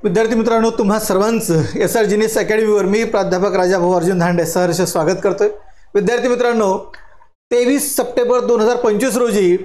विद्यार्थी मित्रांनो, तुम्हा सर्वांचं एसआर जीनियस अकॅडमीवर मी प्राध्यापक राजाभाऊ अर्जुन धांडे सहर्ष स्वागत करतोय। विद्यार्थी मित्रांनो, 23 सप्टेंबर 2025 रोजी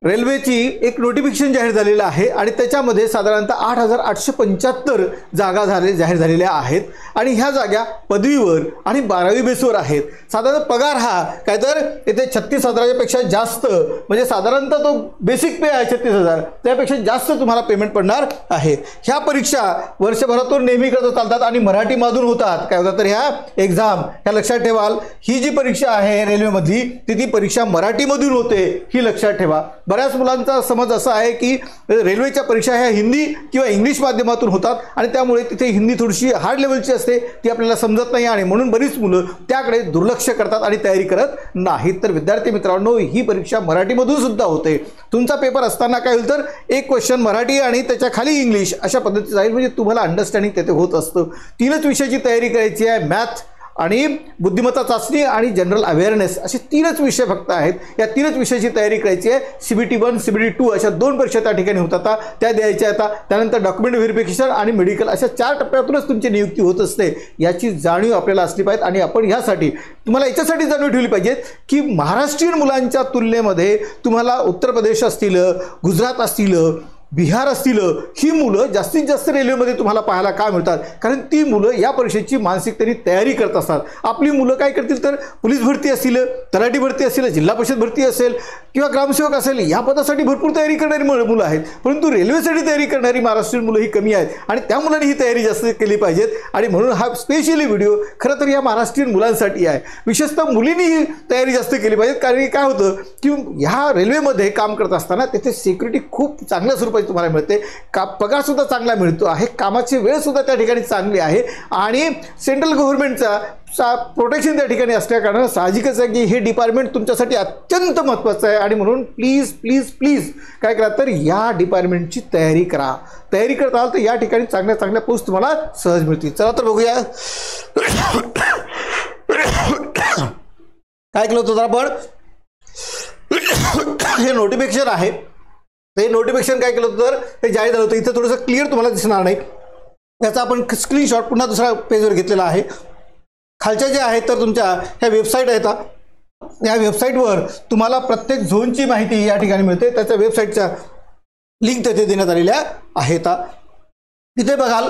रेल्वेची एक नोटिफिकेशन जाहीर झालेलं आहे आणि त्याच्यामध्ये साधारणतः 8875 जागा जाहीर झालेल्या आहेत आणि ह्या जागा पदवीवर आणि 12वी बेसवर आहेत। साधारण पगार हा काय तर इथे 36,000 पेक्षा जास्त, म्हणजे साधारणतः तो बेसिक पे आहे 36,000, त्यापेक्षा जास्त तुम्हाला पेमेंट पडणार आहे। ह्या परीक्षा वर्षभरातून नेहमी करत चालतात आणि मराठीमधून होतात। काय होतं तर ह्या एक्झाम ह्या लक्षात ठेवाल, ही जी परीक्षा आहे रेल्वेमधली ती परीक्षा मराठीमधून होते, ही लक्षात ठेवा। बऱ्याच मुलांचा समज असा आहे की रेल्वेच्या परीक्षा ह्या हिंदी किंवा इंग्लिश माध्यमातून होतात आणि त्यामुळे तिथे हिंदी थोडीशी हार्ड लेवलची असते, ती आपल्याला समजत नाही आणि म्हणून बरीच मुलं त्याकडे दुर्लक्ष करतात आणि तयारी करत नाहीत। तर विद्यार्थी मित्रांनो, ही परीक्षा मराठीमधून सुद्धा होते। तुमचा पेपर असताना काय होईल तर एक क्वेश्चन मराठी आणि त्याच्या खाली इंग्लिश अशा पद्धतीने जाईल, म्हणजे तुम्हाला अंडरस्टँडिंग तेथे होत असतं। तीनच विषयाची तयारी करायची आहे, मॅथ आणि बुद्धिमत्ता चाचणी आणि जनरल अवेअरनेस, असे तीनच विषय फक्त आहेत। या तीनच विषयाची तयारी करायची आहे। CBT 1 CBT 2 अशा 2 परीक्षा त्या ठिकाणी होतात, त्या द्यायच्या आहेत। त्यानंतर डॉक्युमेंट व्हेरिफिकेशन आणि मेडिकल अशा 4 टप्प्यातूनच तुमची नियुक्ती होत असते, याची जाणीव आपल्याला असली पाहिजे। आणि आपण यासाठी तुम्हाला याच्यासाठी जाणीव ठेवली पाहिजे की महाराष्ट्रीयन मुलांच्या तुलनेमध्ये तुम्हाला उत्तर प्रदेश असतील, गुजरात असतील, बिहार असतील, ही मुलं जास्तीत जास्त रेल्वेमध्ये तुम्हाला पाहायला का मिळतात, कारण ती मुलं या परीक्षेची मानसिकतेने तयारी करत असतात। आपली मुलं काय करतील तर पोलीस भरती असेल, तलाठी भरती असेल, जिल्हा परिषद भरती असेल किंवा ग्रामसेवक असेल, या पदासाठी भरपूर तयारी करणारी मुलं आहेत, परंतु रेल्वेसाठी तयारी करणारी महाराष्ट्रीयन मुलं ही कमी आहेत आणि त्या मुलांनी ही तयारी जास्त केली पाहिजेत। आणि म्हणून हा स्पेशली व्हिडिओ खरं तर या महाराष्ट्रीयन मुलांसाठी आहे, विशेषतः मुलींनी ही तयारी जास्त केली पाहिजे। कारण काय होतं की ह्या रेल्वेमध्ये काम करत असताना तिथे सिक्युरिटी खूप चांगल्या स्वरूपाची तुम्हाला मिळते, पगार सुद्धा चांगला मिळतो आहे, कामाची वेळ सुद्धा त्या ठिकाणी चांगली आहे आणि सेंट्रल गव्हर्नमेंटचा प्रोटेक्शन त्या ठिकाणी असल्या कारणाने साहजिकच आहे की हे डिपार्टमेंट तुमच्यासाठी अत्यंत महत्त्वाचं आहे। आणि म्हणून प्लीज प्लीज प्लीज काय करा तर या डिपार्टमेंटची तयारी करा। तयारी करत आहात तर या ठिकाणी चांगल्या चांगल्या पोस्ट तुम्हाला सहज मिळतील। चला तर बघूया काय केलं होतं आपण। हे नोटिफिकेशन आहे, हे नोटिफिकेशन काय केलं होतं तर हे जाहीर झालं होतं। इथं थोडंसं क्लिअर तुम्हाला दिसणार नाही, याचा आपण स्क्रीनशॉट पुन्हा दुसऱ्या पेजवर घेतलेला आहे। खालच्या जे आहेत तर तुमच्या ह्या वेबसाईट आहेत, या वेबसाईटवर तुम्हाला प्रत्येक झोनची माहिती या ठिकाणी मिळते, त्याच्या वेबसाईटच्या लिंक तेथे देण्यात आलेल्या आहेत। तिथे बघाल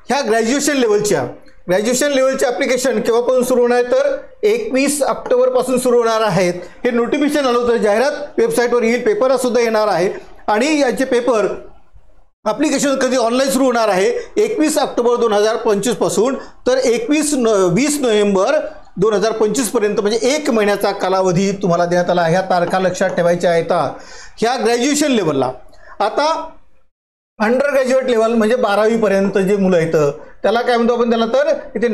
ह्या ग्रॅज्युएशन लेवलचे ॲप्लिकेशन केव्हापासून सुरू होणार आहे तर 21 ऑक्टोबरपासून सुरू होणार आहेत। हे नोटिफिकेशन आलं होतं, जाहिरात वेबसाईटवर येईल, पेपर सुद्धा येणार आहे आणि याचे पेपर ॲप्लिकेशन कधी ऑनलाईन सुरू होणार आहे 21 ऑक्टोबर 2025 पासून तर 20 नोव्हेंबर 2025 पर्यंत, म्हणजे 1 महिन्याचा कालावधी तुम्हाला देण्यात आला। ह्या तारखा लक्षात ठेवायच्या आहेत ह्या ग्रॅज्युएशन लेवलला। आता अंडर ग्रॅज्युएट लेवल म्हणजे 12वी पर्यंत जे मुलं आहेत त्याला काय म्हणतो आपण, त्याला तर इथे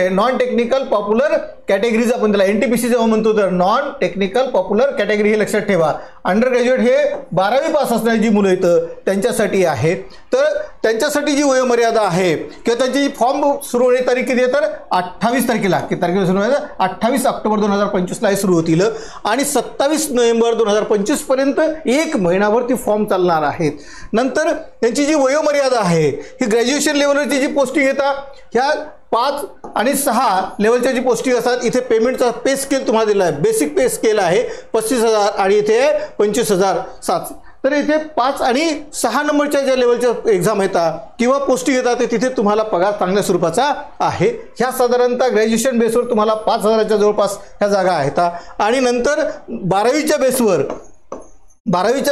नॉन टेक्निकल पॉप्युलर कॅटेगरीज आपण त्याला NTPC जेव्हा म्हणतो तर नॉन टेक्निकल पॉप्युलर कॅटेगरी, हे लक्षात ठेवा। अंडर ग्रॅज्युएट हे 12वी पास असणारी जी मुलं आहेत त्यांच्यासाठी आहे। तर त्यांच्यासाठी जी वयोमर्यादा आहे किंवा त्यांची जी फॉर्म सुरू होण्याची तारीख किती आहे तर 28 तारखेला, किती तारखेला सुरू होणार 28 ऑक्टोबर 2025ला हे सुरू होतील आणि 27 नोव्हेंबर 2025 पर्यंत 1 महिनाभर ती फॉर्म चालणार आहेत। नंतर त्यांची जी वयोमर्यादा आहे ही ग्रॅज्युएशन लेवलवरची जी पोस्टिंग येतात ह्या 5 आणि 6 लेवलच्या जी पोस्टिंग असतात, इथे पेमेंटचा पे स्केल तुम्हाला दिला आहे। बेसिक पे स्केल आहे 35,000 आणि इथे 25,007। तर इथे 5 आणि 6 नंबरच्या ज्या लेवलच्या एक्झाम येतात किंवा पोस्टिंग येतात तिथे तुम्हाला पगार चांगल्या स्वरूपाचा आहे। ह्या साधारणतः ग्रॅज्युएशन बेसवर तुम्हाला 5,000च्या जवळपास ह्या जागा आहेत आणि नंतर 12वीच्या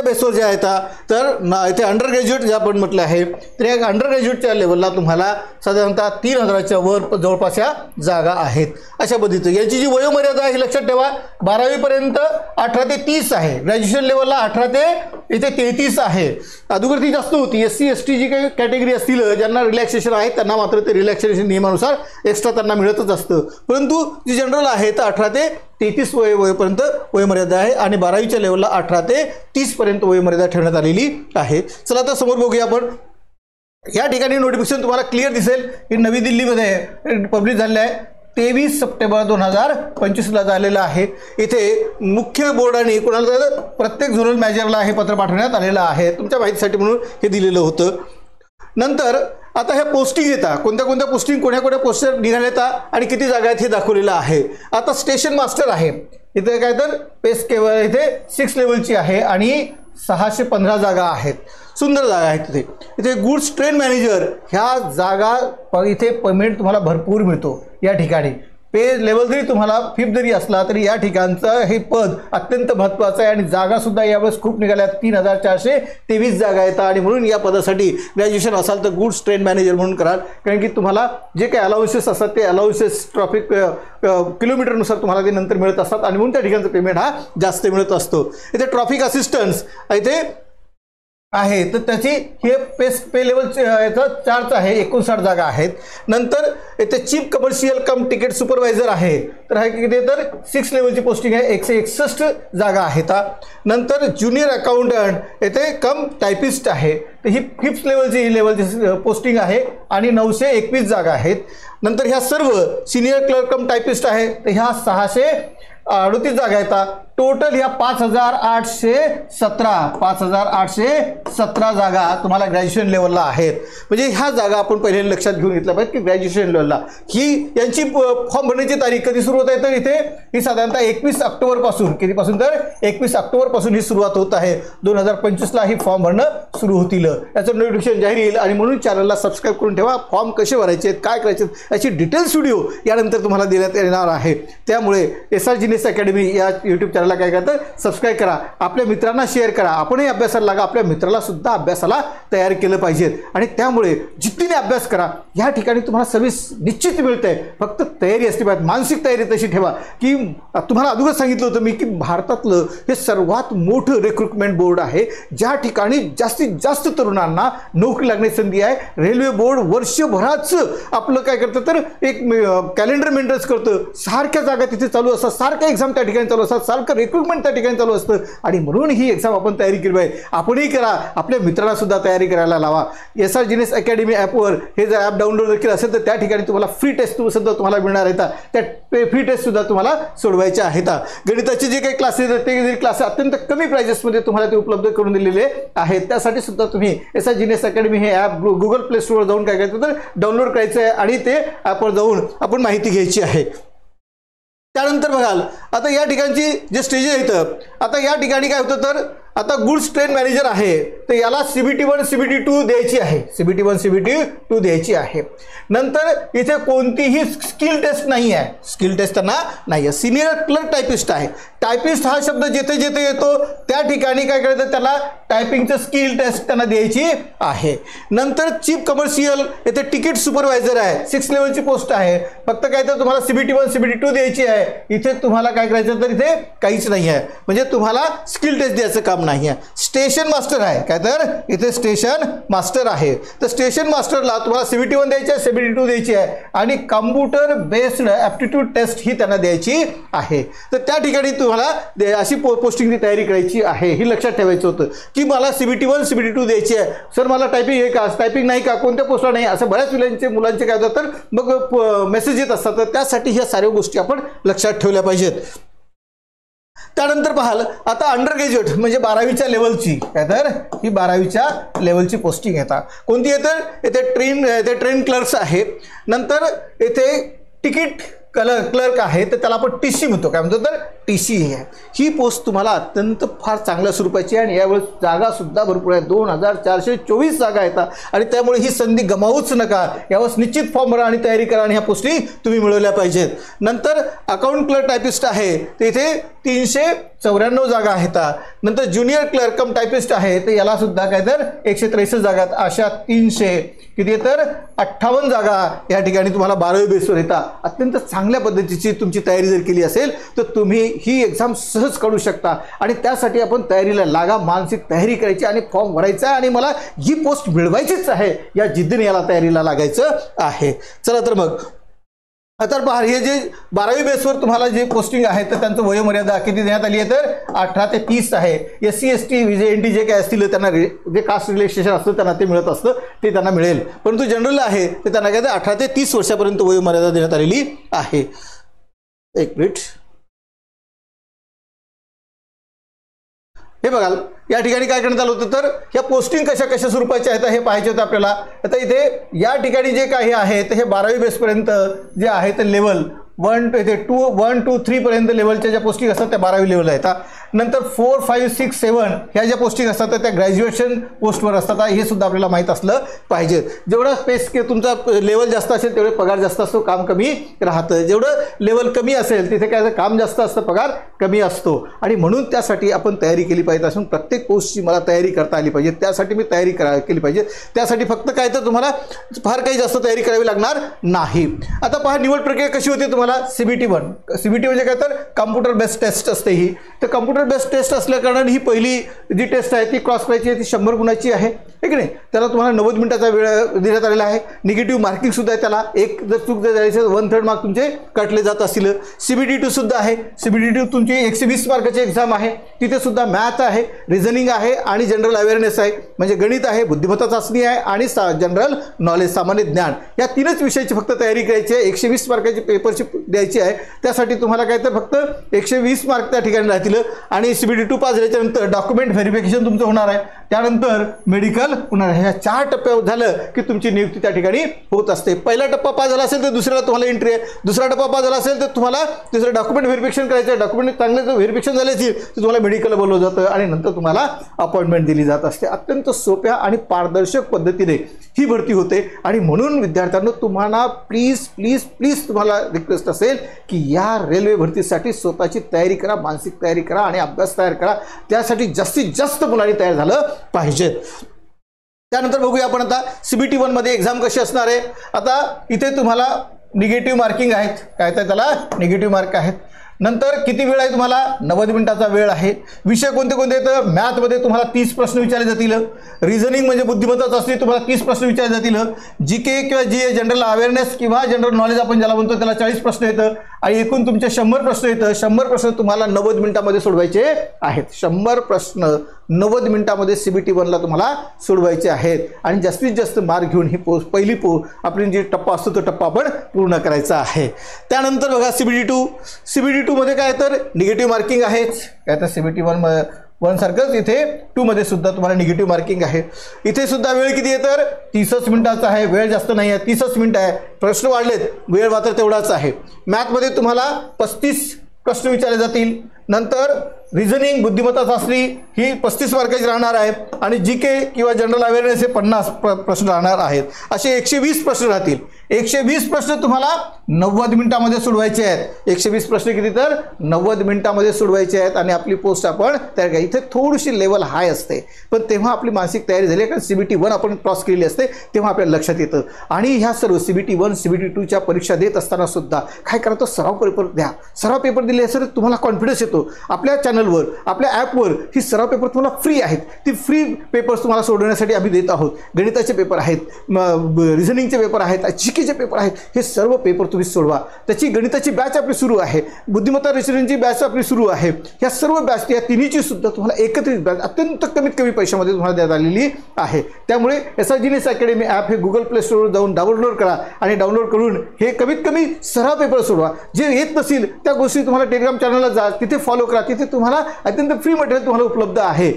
बेसवर जे आहेत तर इथे अंडर ग्रॅज्युएट जे आपण म्हटलं आहे तर या अंडर ग्रॅज्युएटच्या लेवलला तुम्हाला साधारणतः 3,000च्या वर जवळपास या जागा आहेत। अशा पद्धतीने याची जी वयोमर्यादा आहे लक्षात ठेवा, 12वी पर्यंत 18 ते 30 आहे, ग्रॅज्युएशन लेवलला 18 ते इथे 33 आहे। अगोदर ती जास्त होती। SC ST जी काही कॅटेगरी असतील ज्यांना रिलॅक्सेशन आहे त्यांना मात्र ते रिलॅक्सेशन नियमानुसार एक्स्ट्रा त्यांना मिळतच असतं, परंतु जी जनरल आहे तर 18 ते 33 वयोपर्यंत वयोमर्यादा आहे आणि 12वीच्या लेवलला 18 ते 30 पर्यंत वयोमर्यादा ठेवण्यात आलेली आहे। चला आता समोर बघूया आपण। या ठिकाणी नोटिफिकेशन तुम्हाला क्लिअर दिसेल, ही नवी दिल्लीमध्ये पब्लिश झालेलं आहे। 23 सप्टेंबर 2025ला झालेला आहे। इथे मुख्य बोर्डाने कोणाला प्रत्येक झोनल मॅनेजरला हे पत्र पाठवण्यात आलेलं आहे, तुमच्या माहितीसाठी म्हणून हे दिलेलं होतं। नंतर आता ह्या पोस्टिंग येतात, कोणत्या कोणत्या पोस्टिंग कोण्या पोस्टर निघाले येतात आणि किती जागा आहेत हे दाखवलेलं आहे. आता स्टेशन मास्टर आहे इथे काय तर पेस केवळ इथे 6 लेवलची आहे आणि 615 जागा आहेत. सुंदर जागा आहेत तिथे. इथे गुड्स ट्रेन मॅनेजर ह्या जागा इथे पेमेंट तुम्हाला भरपूर मिळतो. या ठिकाणी पे लेवल जरी तुम्हाला 5th जरी असला तरी या ठिकाणचं हे पद अत्यंत महत्त्वाचं आहे आणि जागासुद्धा यावेळेस खूप निघाल्या. 3423 जागा येतात आणि म्हणून या पदासाठी ग्रॅज्युएशन असाल तर गुड्स ट्रेन मॅनेजर म्हणून कराल, कारण की तुम्हाला जे काही अलाउन्सेस असतात ते अलाउन्सेस ट्रॅफिक किलोमीटरनुसार तुम्हाला ते नंतर मिळत असतात आणि म्हणून त्या ठिकाणचं पेमेंट हा जास्त मिळत असतो. इथे ट्रॅफिक असिस्टन्स इथे आहे तर त्याची हे पे लेवल याचा चार्ज आहे. 59 जागा आहेत. नंतर इथे चीफ कमर्शियल कम तिकीट सुपरवायझर आहे तर हा किती तर 6 लेवलची पोस्टिंग आहे. 161 जागा आहेत. नंतर ज्युनियर अकाउंटंट येथे कम टायपिस्ट आहे तर ही 5th लेवलची पोस्टिंग आहे आणि 921 जागा आहेत. नंतर ह्या सर्व सिनियर क्लर्क कम टायपिस्ट आहे तर ह्या 638 जागा येतात. टोटल ह्या 5817 जागा तुम्हाला ग्रॅज्युएशन लेवलला आहेत. म्हणजे ह्या जागा आपण पहिले लक्षात घेऊन घेतल्या पाहिजे की ग्रॅज्युएशन लेवलला ही यांची फॉर्म भरण्याची तारीख कधी सुरू होत आहे तर इथे ही साधारणतः 21 ऑक्टोबरपासून कितीपासून तर 21 ऑक्टोबरपासून ही सुरुवात होत आहे. 2025ला ही फॉर्म भरणं सुरू होतील. याचं नोटिफिकेशन जाहीर येईल आणि म्हणून चॅनलला सबस्क्राईब करून ठेवा. फॉर्म कसे भरायचे आहेत, काय करायचे याची डिटेल्स व्हिडिओ यानंतर तुम्हाला देण्यात येणार आहे. त्यामुळे SR जीनियस अकॅडमी या यूट्यूब चॅनलला काय करतं सबस्क्राईब करा, आपल्या मित्रांना शेअर करा. आपणही अभ्यासाला लागा, आपल्या मित्राला सुद्धा अभ्यासाला तयार केलं पाहिजे आणि त्यामुळे जिद्दीने अभ्यास करा. या ठिकाणी तुम्हाला सर्व्हिस निश्चित मिळते. फक्त तयारी असली पाहिजे, मानसिक तयारी तशी ठेवा की तुम्हाला अगोदर सांगितलं होतं मी की भारतातलं हे सर्वात मोठं रिक्रुटमेंट बोर्ड आहे ज्या ठिकाणी जास्तीत जास्त तरुणांना नोकरी लागण्याची संधी आहे. रेल्वे बोर्ड वर्षभराच आपलं काय करतं तर एक कॅलेंडर मेंटेनन्स करतं. सारख्या जागा तिथे चालू असतात, सारख्या एक्झाम त्या ठिकाणी चालू असतात, सारखं रिक्रुटमेंट त्या ठिकाणी चालू असतं आणि म्हणून ही एक्झाम आपण तयारी केली पाहिजे. आपणही करा, आपल्या मित्रांना सुद्धा तयारी करायला लावा. SR जीनियस अकॅडमी ॲपवर हे जर ॲप डाउनलोड केलं असेल तर त्या ठिकाणी तुम्हाला फ्री टेस्ट सुद्धा तुम्हाला मिळणार आहेत. त्या फ्री टेस्ट सुद्धा तुम्हाला सोडवायच्या आहेत. गणिताचे जे काही क्लासेस आहेत ते क्लासेस अत्यंत कमी प्राइजेसमध्ये तुम्हाला ते उपलब्ध करून दिलेले आहेत. त्यासाठी सुद्धा तुम्ही SR जीनियस अकॅडमी हे ॲप गुगल प्ले स्टोअरवर जाऊन काय करायचं तर डाउनलोड करायचं आहे आणि ते ॲपवर जाऊन आपण माहिती घ्यायची आहे. त्यानंतर बघाल आता या ठिकाणची जे स्टेजेस आहेत, आता या ठिकाणी काय होतं तर आता गुड्स ट्रेन मॅनेजर आहे तर याला CBT 1 CBT 2 द्यायची आहे. CBT 1 CBT 2 द्यायची आहे. नंतर इथे कोणतीही स्किल टेस्ट नाही आहे. स्किल टेस्ट त्यांना नाही आहे. सिनियर क्लर्क टायपिस्ट आहे. टायपिस्ट हा शब्द जेथे जेथे येतो त्या ठिकाणी काय करायचं त्याला टायपिंगचं स्किल टेस्ट त्यांना द्यायची आहे. नंतर चीफ कमर्शियल येथे तिकीट सुपरवायझर आहे. 6 लेवलची पोस्ट आहे. फक्त काय तर तुम्हाला CBT 1 CBT 2 द्यायची आहे. इथे तुम्हाला काय करायचं तर इथे काहीच नाही आहे. म्हणजे तुम्हाला स्किल टेस्ट द्यायचं काम नाही आहे. स्टेशन मास्टर आहे काय तर इथे स्टेशन मास्टर आहे तर स्टेशन मास्टरला तुम्हाला CBT 1 द्यायची आहे, CBT 2 द्यायची आहे आणि कॉम्प्युटर बेस्ड ॲप्टिट्यूड टेस्ट ही त्यांना द्यायची आहे. तर त्या ठिकाणी तुम्हाला अशी पोस्टिंगची तयारी करायची आहे. ही लक्षात ठेवायचं होतं की मला CBT 1 CBT 2 द्यायची आहे. सर मला टायपिंग आहे का, टायपिंग नाही का, कोणत्या पोस्टला नाही, असं बऱ्याच मुलांचे काय होतं तर मग मेसेज येत असतात. तर त्यासाठी ह्या साऱ्या गोष्टी आपण लक्षात ठेवल्या पाहिजेत. त्यानंतर पाहाल आता अंडर ग्रॅज्युएट म्हणजे 12वीच्या लेवलची काय तर ही 12वीच्या लेवलची पोस्टिंग येतात. कोणती येतं येथे ट्रेन क्लर्क्स आहे. नंतर येथे तिकीट क्लर्क आहे तर त्याला आपण TC म्हणतो. काय म्हणतो तर TC आहे. ही पोस्ट तुम्हाला अत्यंत फार चांगल्या स्वरूपाची आहे आणि यावेळेस जागा सुद्धा भरपूर आहे. 2424 जागा येतात आणि त्यामुळे ही संधी गमावूच नका. यावेळेस निश्चित फॉर्म भरा आणि तयारी करा आणि ह्या पोस्टी तुम्ही मिळवल्या पाहिजेत. नंतर अकाउंट क्लर्क टायपिस्ट आहे तर इथे 394 जागा आहेत. नंतर ज्युनियर क्लर्क कम टायपिस्ट आहे तर याला सुद्धा काय तर 163 जागा आहेत. अशा 300 किती तर 58 जागा या ठिकाणी तुम्हाला 12वी बेसवर येतात. अत्यंत चांगल्या पद्धतीची तुमची तयारी जर केली असेल तर तुम्ही ही एक्झाम सहज काढू शकता आणि त्यासाठी आपण तयारीला लागा. मानसिक तयारी करायची आणि फॉर्म भरायचा आहे आणि मला ही पोस्ट मिळवायचीच आहे या जिद्दीने याला तयारीला लागायचं आहे. चला तर मग आता पहा हे जे 12वी बेसवर तुम्हाला जे पोस्टिंग आहे तर त्यांचं वयोमर्यादा किती देण्यात आली आहे तर 18 ते 30 आहे. SC ST NT जे काय असतील त्यांना जे कास्ट रिलॅक्सेशन असतं त्यांना ते मिळत असतं ते त्यांना मिळेल. परंतु जनरल आहे ते त्यांना काय 18 ते 30 वर्षापर्यंत वयोमर्यादा देण्यात आलेली आहे. एक मिनिट हे बघाल या ठिकाणी काय करण्यात आलं होतं तर या पोस्टिंग कशा कशा स्वरूपाच्या आहेत हे पाहायचे होते आपल्याला। आता इथे या ठिकाणी जे काही आहे ते हे 12वी बेसपर्यंत जे आहे ते लेवल 1 2 3 पर्यंत लेवलच्या ज्या पोस्टिंग असतात त्या 12वी लेवल आहेत। नंतर 4 5 6 7 ह्या ज्या पोस्टिंग असतात त्या ग्रॅज्युएशन पोस्टवर असतात, हे सुद्धा आपल्याला माहीत असलं पाहिजे। जेवढा स्पेस तुमचा लेवल जास्त असेल तेवढे पगार जास्त असतो, काम कमी राहतं। जेवढं लेवल कमी असेल तिथे काय काम जास्त असतं, पगार कमी असतो। आणि म्हणून त्यासाठी आपण तयारी केली पाहिजे। असून प्रत्येक पोस्टची मला तयारी करता आली पाहिजे, त्यासाठी मी तयारी केली पाहिजे। त्यासाठी फक्त काय तर तुम्हाला फार काही जास्त तयारी करावी लागणार नाही। आता पहा निवड प्रक्रिया कशी होती तुम्हाला। CBT 1 CBT म्हणजे काय तर कॉम्प्युटर बेस्ड टेस्ट असते ही। तर कॉम्प्युटर बेस्ड टेस्ट असल्या कारणाने ही पहिली जी टेस्ट आहे ती क्रॉस करायची आहे, ती 100 गुणाची आहे, है की नाही। त्याला तुम्हाला 90 मिनिटाचा वेळ देण्यात आलेला आहे। निगेटिव्ह मार्किंग सुद्धा आहे त्याला, एक जर चूक जर झाली असेल 1/3 मार्क तुमचे कटले जात असतील। CBT 2 सुद्धा आहे। CBT 2 तुमची 120 मार्काची एक्झाम आहे, तिथे सुद्धा मॅथ आहे, रिझनिंग आहे आणि जनरल अवेअरनेस आहे, म्हणजे गणित आहे, बुद्धिमत्ता चाचणी आहे आणि जनरल नॉलेज सामान्य ज्ञान, या तीनच विषयाची फक्त तयारी करायची आहे। 120 मार्काची पेपरची द्यायची आहे, त्यासाठी तुम्हाला काय तर फक्त 120 मार्क त्या ठिकाणी राहतील। आणि CBT 2 पास झाल्यानंतर डॉक्युमेंट व्हेरिफिकेशन तुमचं होणार आहे, त्यानंतर मेडिकल होणार आहे। ह्या 4 टप्प्यावर झालं की तुमची नियुक्ती त्या ठिकाणी होत असते। पहिला टप्पा पास झाला असेल तर दुसऱ्याला तुम्हाला एंट्री आहे, दुसरा टप्पा पास झाला असेल तर तुम्हाला दुसरं डॉक्युमेंट व्हेरिफिकेशन करायचं आहे, डॉक्युमेंट चांगले जर व्हेरिफिकेशन झाले असेल तर तुम्हाला मेडिकल बोलवलं जातं आणि नंतर तुम्हाला अपॉइंटमेंट दिली जात असते। अत्यंत सोप्या आणि पारदर्शक पद्धतीने ही भरती होते। आणि म्हणून विद्यार्थ्यांनो तुम्हाला प्लीज प्लीज प्लीज तुम्हाला रिक्वेस्ट असेल की या रेल्वे भरतीसाठी स्वतःची तयारी करा, मानसिक तयारी करा आणि अभ्यास तयार करा, त्यासाठी जास्तीत जास्त मुलांनी तयार झालं पाहिजे। त्यानंतर बघूया आपण आता CBT 1 मध्ये एक्झाम कशी असणार आहे। आता इथे तुम्हाला निगेटिव्ह मार्किंग आहेत, काय तर त्याला निगेटिव्ह मार्क आहेत। नंतर किती वेळ आहे तुम्हाला 90 मिनिटाचा वेळ आहे। विषय कोणते कोणते तर मॅथमध्ये तुम्हाला 30 प्रश्न विचारले जातील, रिझनिंग म्हणजे बुद्धिमत्ता चाचणी तुम्हाला 30 प्रश्न विचारले जातील, GK किंवा GA जनरल अवेअरनेस किंवा जनरल नॉलेज आपण ज्याला म्हणतो त्याला 40 प्रश्न येतं आणि एकूण तुमचे 100 प्रश्न येतं। 100 प्रश्न तुम्हाला 90 मिनिटांमध्ये सोडवायचे आहेत। 100 प्रश्न 90 मिनिटांमध्ये CBT 1 ला तुम्हाला सोडवायचे आहेत आणि जास्तीत जास्त मार्क घेऊन ही पहिली आपली जी टप्पा असतो तो टप्पा आपण पूर्ण करायचा आहे। त्यानंतर बघा CBT 2 मध्ये काय तर निगेटिव्ह मार्किंग आहे, काय तर CBT 1 सारखंच इथे 2 मध्ये सुद्धा तुम्हाला निगेटिव्ह मार्किंग आहे। इथे सुद्धा वेळ किती आहे तर 30 मिनिटाचा आहे, वेळ जास्त नाही आहे, 30 मिनिट आहे। प्रश्न वाढलेत, वेळ मात्र तेवढाच आहे। मॅथमध्ये तुम्हाला 35 प्रश्न विचारले जातील। नंतर रिझनिंग बुद्धिमत्ता चाचणी ही 35 मार्काची राहणार आहे आणि GK किंवा जनरल अवेअरनेस हे 50 प्रश्न राहणार आहेत। असे 120 प्रश्न राहतील। 120 प्रश्न तुम्हाला 90 मिनिटांमध्ये सोडवायचे आहेत। 120 प्रश्न किती तर 90 मिनिटांमध्ये सोडवायचे आहेत आणि आपली पोस्ट आपण तयार करा। इथे थोडीशी लेवल हाय असते, पण तेव्हा आपली मानसिक तयारी झाली कारण CBT 1 आपण क्रॉस केलेली असते, तेव्हा आपल्याला लक्षात येतं। आणि ह्या सर्व CBT 1 CBT 2 च्या परीक्षा देत असताना सुद्धा काय करा तर सराव पेपर द्या। सराव पेपर दिले सर तुम्हाला कॉन्फिडन्स येतो। आपल्या चॅनलवर आपल्या ॲपवर ही सराव पेपर तुम्हाला फ्री आहेत, ती फ्री पेपर्स तुम्हाला सोडवण्यासाठी आम्ही देत आहोत। गणिताचे पेपर आहेत, रिझनिंगचे पेपर आहेत, GKचे पेपर आहेत, हे सर्व पेपर तुम्ही सोडवा। त्याची गणिताची बॅच आपली सुरू आहे, बुद्धिमत्ता रिसर्चची बॅच आपली सुरू आहे। ह्या सर्व बॅच या तिन्हीची सुद्धा तुम्हाला एकत्रित बॅच अत्यंत कमीत कमी पैशामध्ये तुम्हाला देण्यात आलेली आहे। त्यामुळे SR अकॅडमी ॲप हे Google Play स्टोरवर जाऊन डाउनलोड करा आणि डाउनलोड करून हे कमीत कमी सराव पेपर सोडवा। जे येत नसेल त्या गोष्टी तुम्हाला टेलिग्राम चॅनलला जा, तिथे फॉलो करा, तिथे तुम्हाला अत्यंत फ्री मटेरियल तुम्हाला उपलब्ध आहे।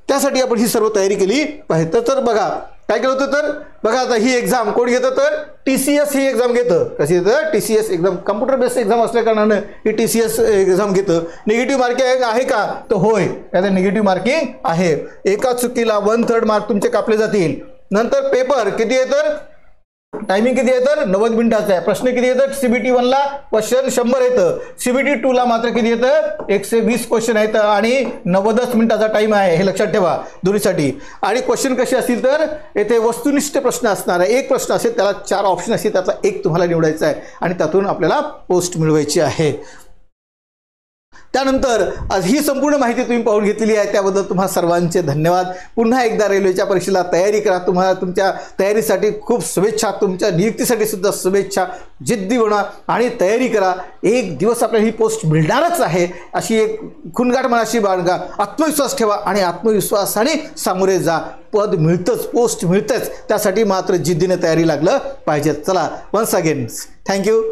त्यासाठी आपण ही सर्व तयारी केली पाहिजे। तर बघा काय केलं होतं तर बघा आता ही एक्झाम कोण घेतं तर TCS ही एक्झाम घेतं। कशी येतं TCS exam computer based exam असल्या कारणानं ही TCS एक्झाम घेतं। निगेटिव्ह मार्किंग आहे का तर होय, त्याचं निगेटिव्ह मार्किंग आहे। एका चुकीला 1/3 मार्क तुमचे कापले जातील। नंतर पेपर किती आहे तर टायमिंग किती आहे तर 90 मिनिटाचा आहे। प्रश्न किती येतात CBT 1 ला क्वेश्चन 100 येतं, CBT 2 ला मात्र किती येतं 120 क्वेश्चन आहेत आणि 90 मिनिटाचा टाइम आहे, हे लक्षात ठेवा दोन्हीसाठी। आणि क्वेश्चन कसे असतील तर येथे वस्तुनिष्ठ प्रश्न असणार आहे। एक प्रश्न असेल त्याला 4 ऑप्शन असतील, त्यातला एक तुम्हाला निवडायचा आहे आणि त्यातून आपल्याला पोस्ट मिळवायची आहे। त्यानंतर आज ही संपूर्ण माहिती तुम्ही पाहून घेतलेली आहे, त्याबद्दल तुम्हाला सर्वांचे धन्यवाद। पुन्हा एकदा रेल्वेच्या परीक्षेला तयारी करा। तुम्हाला तुमच्या तयारीसाठी खूप शुभेच्छा, तुमच्या नियुक्तीसाठी सुद्धा शुभेच्छा। जिद्दी बना आणि तयारी करा, एक दिवस आपल्याला ही पोस्ट मिळणारच आहे अशी एक खुणगाठ मनाशी बाळगा। आत्मविश्वास ठेवा आणि आत्मविश्वासाने सामोरे जा। पद मिळतंच, पोस्ट मिळतंच, त्यासाठी मात्र जिद्दीने तयारी लागलं पाहिजे। चला वन्स अगेन थँक्यू।